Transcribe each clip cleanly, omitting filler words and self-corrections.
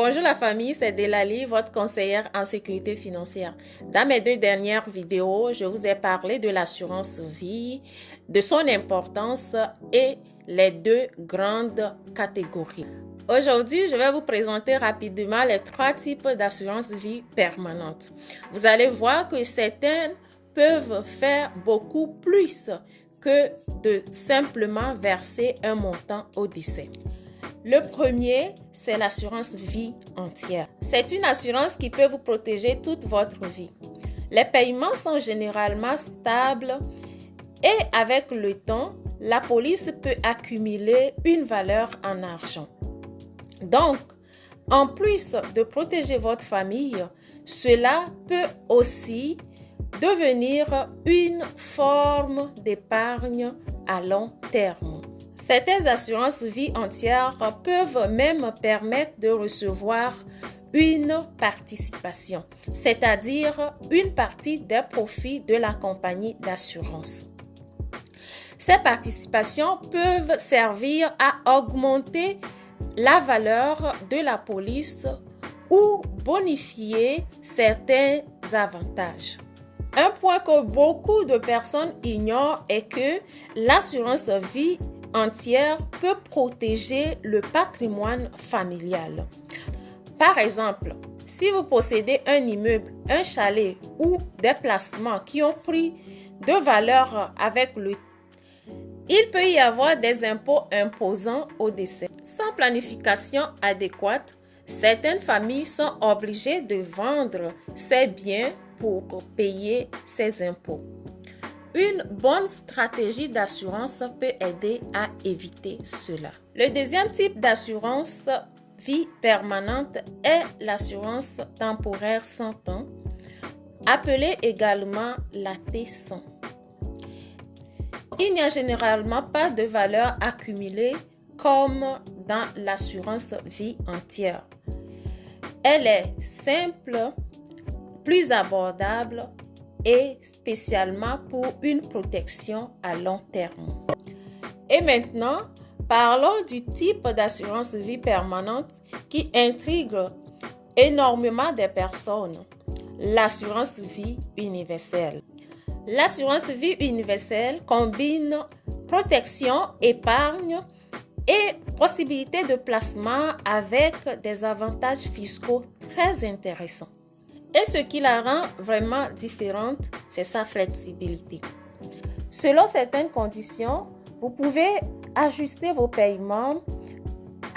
Bonjour la famille, c'est Delali, votre conseillère en sécurité financière. Dans mes 2 dernières vidéos, je vous ai parlé de l'assurance vie, de son importance et les 2 grandes catégories. Aujourd'hui, je vais vous présenter rapidement les 3 types d'assurance vie permanente. Vous allez voir que certaines peuvent faire beaucoup plus que de simplement verser un montant au décès. Le premier, c'est l'assurance vie entière. C'est une assurance qui peut vous protéger toute votre vie. Les paiements sont généralement stables et avec le temps, la police peut accumuler une valeur en argent. Donc, en plus de protéger votre famille, cela peut aussi devenir une forme d'épargne à long terme. Certaines assurances vie entière peuvent même permettre de recevoir une participation, c'est-à-dire une partie des profits de la compagnie d'assurance. Ces participations peuvent servir à augmenter la valeur de la police ou bonifier certains avantages. Un point que beaucoup de personnes ignorent est que l'assurance vie entière peut protéger le patrimoine familial. Par exemple, si vous possédez un immeuble, un chalet ou des placements qui ont pris de valeur avec le temps, il peut y avoir des impôts imposants au décès. Sans planification adéquate, certaines familles sont obligées de vendre ces biens pour payer ces impôts. Une bonne stratégie d'assurance peut aider à éviter cela. Le deuxième type d'assurance vie permanente est l'assurance temporaire 100 ans, appelée également la T100. Il n'y a généralement pas de valeur accumulée comme dans l'assurance vie entière. Elle est simple, plus abordable et spécialement pour une protection à long terme. Et maintenant, parlons du type d'assurance vie permanente qui intrigue énormément de personnes, l'assurance vie universelle. L'assurance vie universelle combine protection, épargne et possibilité de placement avec des avantages fiscaux très intéressants. Et ce qui la rend vraiment différente, c'est sa flexibilité. Selon certaines conditions, vous pouvez ajuster vos paiements,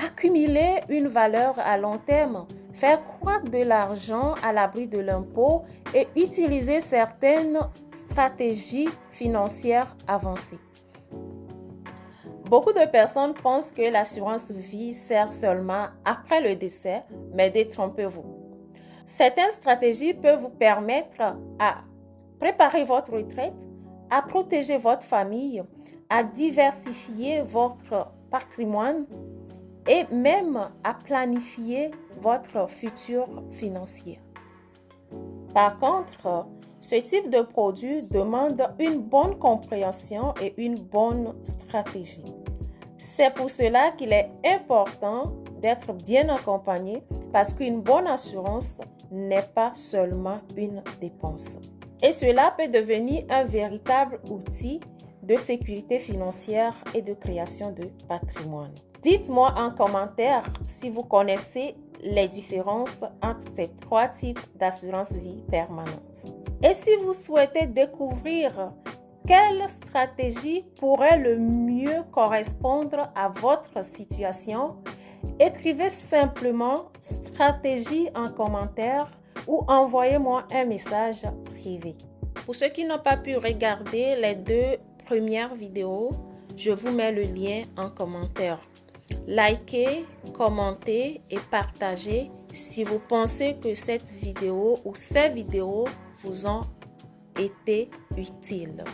accumuler une valeur à long terme, faire croître de l'argent à l'abri de l'impôt et utiliser certaines stratégies financières avancées. Beaucoup de personnes pensent que l'assurance vie sert seulement après le décès, mais détrompez-vous. Certaines stratégies peuvent vous permettre à préparer votre retraite, à protéger votre famille, à diversifier votre patrimoine et même à planifier votre futur financier. Par contre, ce type de produit demande une bonne compréhension et une bonne stratégie. C'est pour cela qu'il est important d'être bien accompagné parce qu'une bonne assurance n'est pas seulement une dépense. Et cela peut devenir un véritable outil de sécurité financière et de création de patrimoine. Dites-moi en commentaire si vous connaissez les différences entre ces 3 types d'assurance vie permanente. Et si vous souhaitez découvrir quelle stratégie pourrait le mieux correspondre à votre situation, écrivez simplement stratégie en commentaire ou envoyez-moi un message privé. Pour ceux qui n'ont pas pu regarder les 2 premières vidéos, je vous mets le lien en commentaire. Likez, commentez et partagez si vous pensez que cette vidéo ou ces vidéos vous ont été utiles.